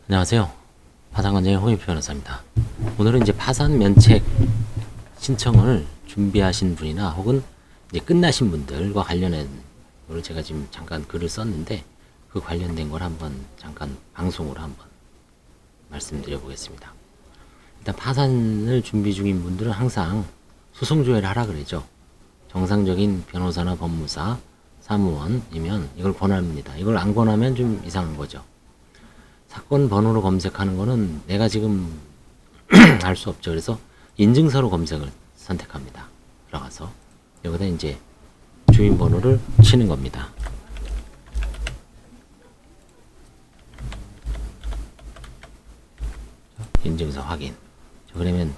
안녕하세요. 파산관장의 홍익표 변호사입니다. 오늘은 이제 파산 면책 신청을 준비하신 분이나 혹은 이제 끝나신 분들과 관련한 거를 제가 지금 잠깐 글을 썼는데 그 관련된 걸 한번 잠깐 방송으로 한번 말씀드려 보겠습니다. 일단 파산을 준비 중인 분들은 항상 소송 조회를 하라 그러죠. 정상적인 변호사나 법무사, 사무원이면 이걸 권합니다. 이걸 안 권하면 좀 이상한 거죠. 사건 번호로 검색하는 거는 내가 지금 알 수 없죠. 그래서 인증서로 검색을 선택합니다. 들어가서 여기다 이제 주인 번호를 치는 겁니다. 인증서 확인. 그러면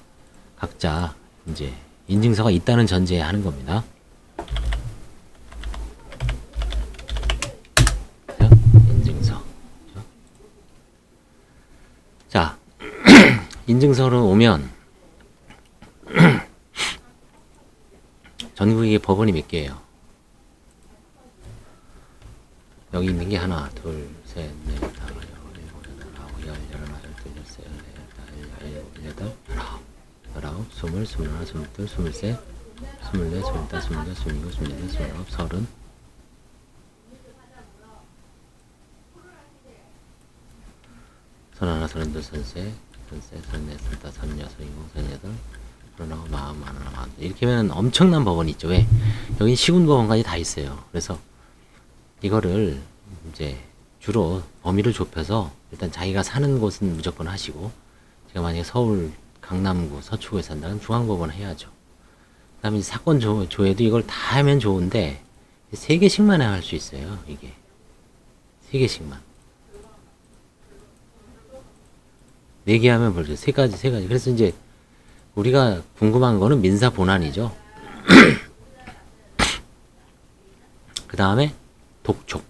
각자 이제 인증서가 있다는 전제에 하는 겁니다. 인증서. 자, 인증서로 오면 전국에 법원이 몇 개예요? 여기 있는 게 하나, 둘, 셋, 넷, 다섯, 여섯, 일곱, 여덟, 아홉, 열, 열하나, 열둘, 열세, 열네, 열다섯, 열여덟, 열아홉, 스물, 스물하나, 스물둘, 스물셋, 스물넷, 스물다섯, 스물여섯, 스물일곱, 스물여덟, 스물아홉, 서른. 서른하나, 서른둘, 서른셋, 서른셋, 서른넷, 서른다섯, 서른여섯, 서른일곱, 서른여덟, 서른아홉, 마흔, 마흔하나, 마흔. 이렇게 하면 엄청난 법원이 있죠. 왜? 여기 시군법원까지 다 있어요. 그래서 이거를 이제 주로 범위를 좁혀서 일단 자기가 사는 곳은 무조건 하시고, 제가 만약에 서울 강남구 서초구에 산다면 중앙법원 해야죠. 그 다음에 사건 조회도 이걸 다 하면 좋은데 3개씩만 할 수 있어요. 이게 3개씩만. 4개 하면 벌써 3가지. 그래서 이제 우리가 궁금한 거는 민사 본안이죠. 그 다음에 독촉.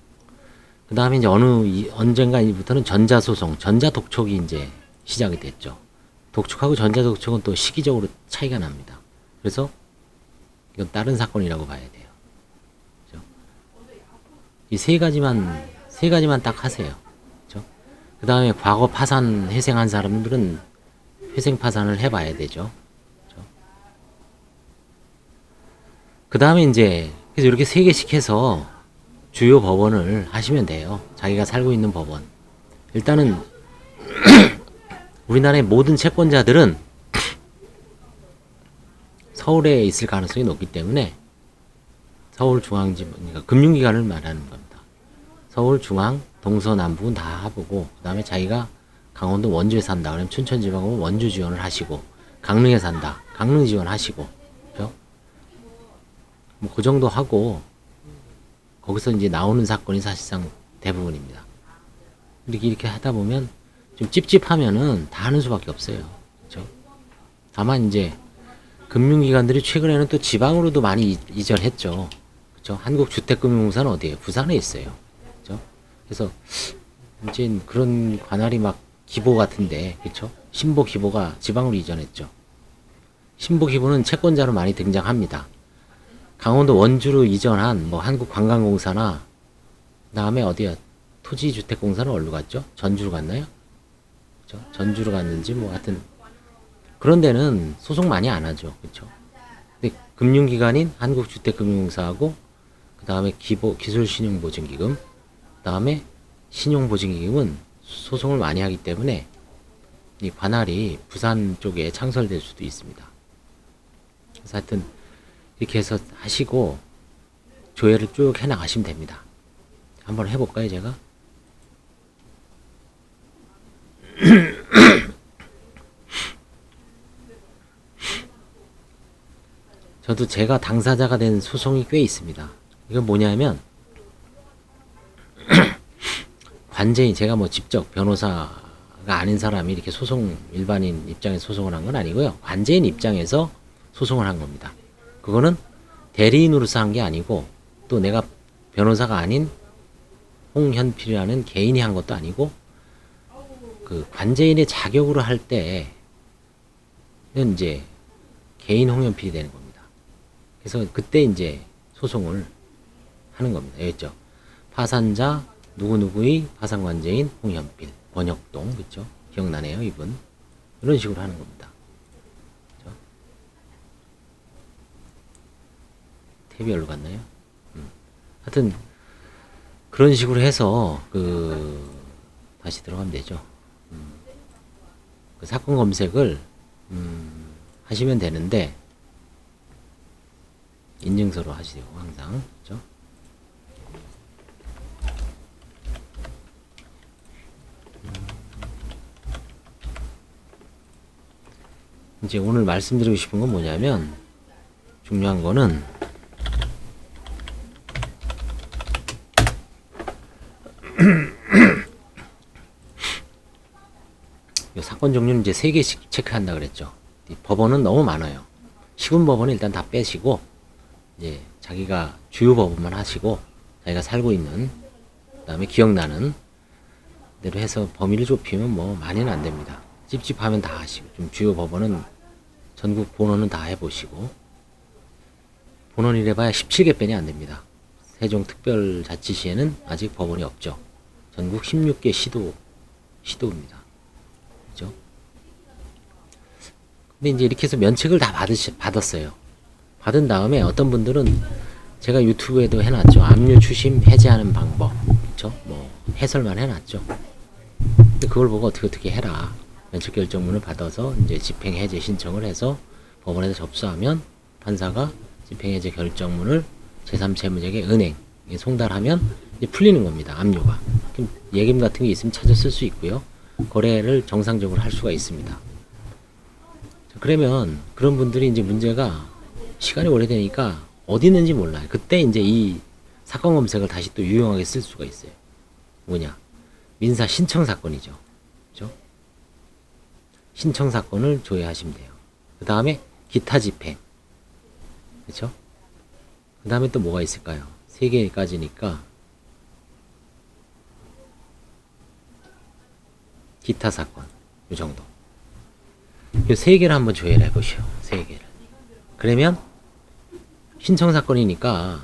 그 다음에 이제 언젠가부터는 전자소송, 전자독촉이 이제 시작이 됐죠. 독촉하고 전자독촉은 또 시기적으로 차이가 납니다. 그래서 이건 다른 사건이라고 봐야 돼요. 그렇죠? 이 3가지만 딱 하세요. 그렇죠? 그 다음에 과거 파산 회생한 사람들은 회생 파산을 해봐야 되죠. 그렇죠? 그 다음에 이제 그래서 이렇게 3개씩 해서 주요 법원을 하시면 돼요. 자기가 살고 있는 법원. 일단은 우리나라의 모든 채권자들은 서울에 있을 가능성이 높기 때문에 서울중앙지법, 그러니까 금융기관을 말하는 겁니다. 서울, 중앙, 동서, 남북은 다 해보고, 그 다음에 자기가 강원도 원주에 산다 그러면 춘천지방은 원주 지원을 하시고, 강릉에 산다 강릉 지원하시고, 그렇죠? 뭐 그 정도 하고 거기서 이제 나오는 사건이 사실상 대부분입니다. 이렇게 하다 보면 좀 찝찝하면은 다 하는 수밖에 없어요. 그렇죠? 다만 이제 금융기관들이 최근에는 또 지방으로도 많이 이전했죠. 그렇죠? 한국주택금융공사는 어디에요? 부산에 있어요. 그렇죠? 그래서 이제 그런 관할이 막 기보 같은데, 그렇죠? 신보 기보가 지방으로 이전했죠. 신보 기보는 채권자로 많이 등장합니다. 강원도 원주로 이전한 뭐 한국관광공사나 그다음에 어디야? 토지주택공사는 어디로 갔죠? 전주로 갔나요? 그렇죠? 전주로 갔는지 뭐 하여튼 그런 데는 소송 많이 안 하죠. 그렇죠? 근데 금융기관인 한국주택금융공사하고 그다음에 기술신용보증기금, 그다음에 신용보증기금은 소송을 많이 하기 때문에 이 관할이 부산 쪽에 창설될 수도 있습니다. 그래서 하여튼 이렇게 해서 하시고 조회를 쭉 해나가시면 됩니다. 한번 해볼까요, 제가? 저도 제가 당사자가 된 소송이 꽤 있습니다. 이건 뭐냐면 관제인, 제가 뭐 직접 변호사가 아닌 사람이 이렇게 일반인 입장에서 소송을 한 건 아니고요. 관제인 입장에서 소송을 한 겁니다. 그거는 대리인으로서 한 게 아니고, 또 내가 변호사가 아닌 홍현필이라는 개인이 한 것도 아니고, 그 관제인의 자격으로 할 때는 이제 개인 홍현필이 되는 겁니다. 그래서 그때 이제 소송을 하는 겁니다. 알겠죠? 파산자 누구누구의 파산관제인 홍현필. 번역동, 그쵸? 기억나네요, 이분. 이런 식으로 하는 겁니다. 그쵸? 탭이 어디로 갔나요? 하여튼, 그런 식으로 해서, 다시 들어가면 되죠. 그 사건 검색을, 하시면 되는데, 인증서로 하시고, 항상. 그쵸? 이제 오늘 말씀드리고 싶은 건 뭐냐면, 중요한 거는, 사건 종류는 이제 3개씩 체크한다 그랬죠. 법원은 너무 많아요. 시군 법원은 일단 다 빼시고, 이제 자기가 주요 법원만 하시고, 자기가 살고 있는, 그 다음에 기억나는 대로 해서 범위를 좁히면 뭐 많이는 안 됩니다. 찝찝하면 다 하시고, 좀 주요 법원은 전국 본원은 다 해보시고, 본원이 해봐야 17개 빼니 안 됩니다. 세종특별자치시에는 아직 법원이 없죠. 전국 16개 시도입니다. 그죠? 근데 이제 이렇게 해서 면책을 다 받았어요. 받은 다음에 어떤 분들은 제가 유튜브에도 해놨죠. 압류 추심 해제하는 방법. 그쵸? 뭐, 해설만 해놨죠. 근데 그걸 보고 어떻게 해라. 면책 결정문을 받아서 이제 집행 해제 신청을 해서 법원에서 접수하면 판사가 집행 해제 결정문을 제3채무자에게 은행에 송달하면 이제 풀리는 겁니다. 압류가. 그럼 예금 같은 게 있으면 찾아 쓸 수 있고요. 거래를 정상적으로 할 수가 있습니다. 자, 그러면 그런 분들이 이제 문제가 시간이 오래되니까 어디 있는지 몰라요. 그때 이제 이 사건 검색을 다시 또 유용하게 쓸 수가 있어요. 뭐냐? 민사 신청 사건이죠. 그죠? 신청 사건을 조회하시면 돼요. 그 다음에 기타 집행. 그쵸? 그 다음에 또 뭐가 있을까요? 3개까지니까 기타 사건 이 정도. 이 3개를 한번 조회를 해보시오. 3개를. 그러면 신청 사건이니까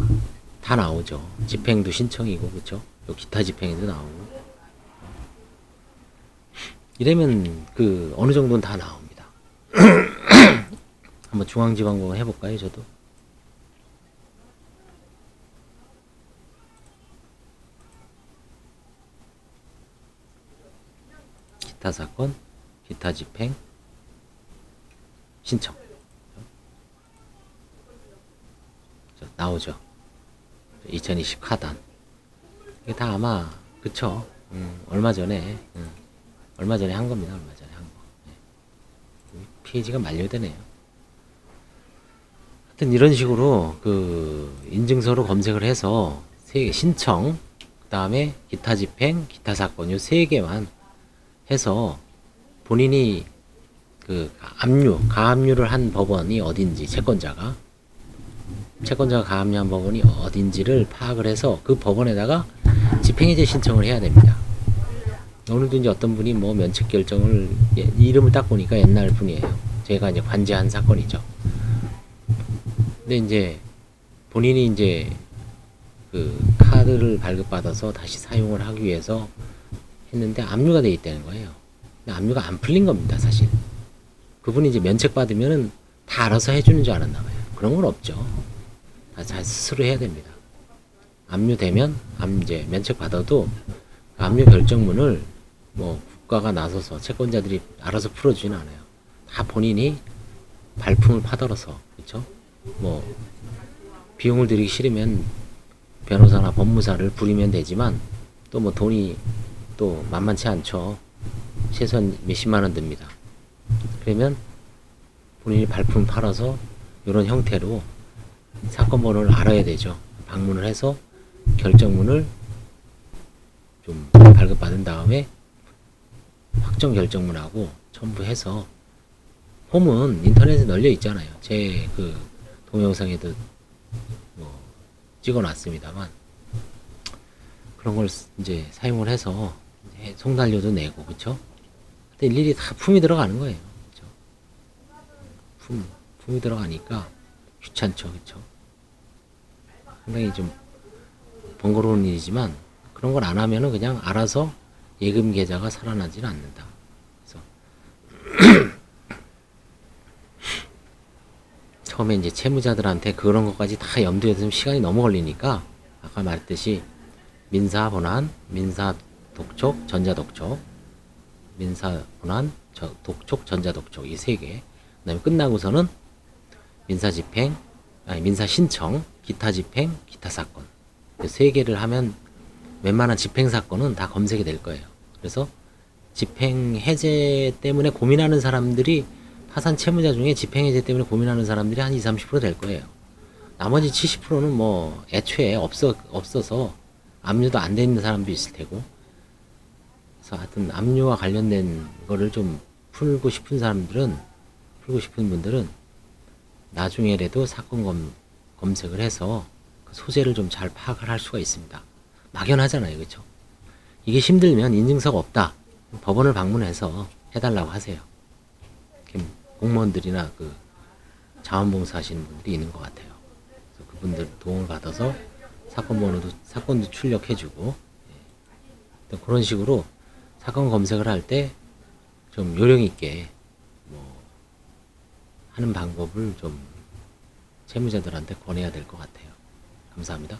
다 나오죠. 집행도 신청이고, 그쵸? 기타 집행에도 나오고. 이러면 어느 정도는 다 나옵니다. 한번 중앙지방법원 해볼까요, 저도? 기타 사건, 기타 집행, 신청. 나오죠. 2020 하단. 이게 다 아마, 그쵸? 얼마 전에 한 겁니다. 얼마 전에 한 거. 네. 페이지가 만료되네요. 하여튼 이런 식으로 인증서로 검색을 해서 신청, 그 다음에 기타 집행, 기타 사건 요 3개만 해서 본인이 가압류를 한 법원이 어딘지, 채권자가 가압류한 법원이 어딘지를 파악을 해서 그 법원에다가 집행해제 신청을 해야 됩니다. 오늘도 이제 어떤 분이 뭐 면책 결정을, 이름을 딱 보니까 옛날 분이에요. 제가 이제 관제한 사건이죠. 근데 이제 본인이 이제 카드를 발급받아서 다시 사용을 하기 위해서 했는데 압류가 돼 있다는 거예요. 근데 압류가 안 풀린 겁니다, 사실. 그분이 이제 면책 받으면은 다 알아서 해주는 줄 알았나 봐요. 그런 건 없죠. 다 잘 스스로 해야 됩니다. 압류되면 이제 면책 받아도 압류 결정문을 뭐 국가가 나서서 채권자들이 알아서 풀어주지는 않아요. 다 본인이 발품을 파들어서, 그쵸? 뭐 비용을 들이기 싫으면 변호사나 법무사를 부리면 되지만 또 뭐 돈이 또 만만치 않죠. 최소한 몇십만 원 듭니다. 그러면 본인이 발품 팔아서 이런 형태로 사건 번호를 알아야 되죠. 방문을 해서 결정문을 좀 발급받은 다음에 확정 결정문하고 첨부해서, 홈은 인터넷에 널려 있잖아요. 제 동영상에도 뭐 찍어 놨습니다만, 그런 걸 이제 사용을 해서 송달료도 내고, 그쵸? 근데 일일이 다 품이 들어가는 거예요. 그쵸? 품이 들어가니까 귀찮죠. 그쵸? 상당히 좀 번거로운 일이지만, 그런 걸 안 하면은 그냥 알아서 예금 계좌가 살아나지는 않는다. 그래서 처음에 이제 채무자들한테 그런 것까지 다 염두에 두면 시간이 너무 걸리니까 아까 말했듯이 민사 본안, 민사 독촉, 전자 독촉, 민사 본안, 독촉, 전자 독촉 이 세 개. 그다음에 끝나고서는 민사 집행, 아니 민사 신청, 기타 집행, 기타 사건 이 세 개를 하면 웬만한 집행 사건은 다 검색이 될 거예요. 그래서 집행 해제 때문에 고민하는 사람들이 파산 채무자 중에 집행 해제 때문에 고민하는 사람들이 한 20, 30%될 거예요. 나머지 70%는 뭐 애초에 없어서 압류도 안 돼 있는 사람도 있을 테고. 그래서 하여튼 압류와 관련된 거를 좀 풀고 싶은 분들은 나중에라도 사건 검색을 해서 그 소재를 좀 잘 파악을 할 수가 있습니다. 막연하잖아요, 그렇죠? 이게 힘들면 인증서가 없다. 법원을 방문해서 해달라고 하세요. 공무원들이나 그 자원봉사 하시는 분들이 있는 것 같아요. 그래서 그분들 도움을 받아서 사건도 출력해주고, 그런 식으로 사건 검색을 할 때 좀 요령 있게 뭐 하는 방법을 좀 채무자들한테 권해야 될 것 같아요. 감사합니다.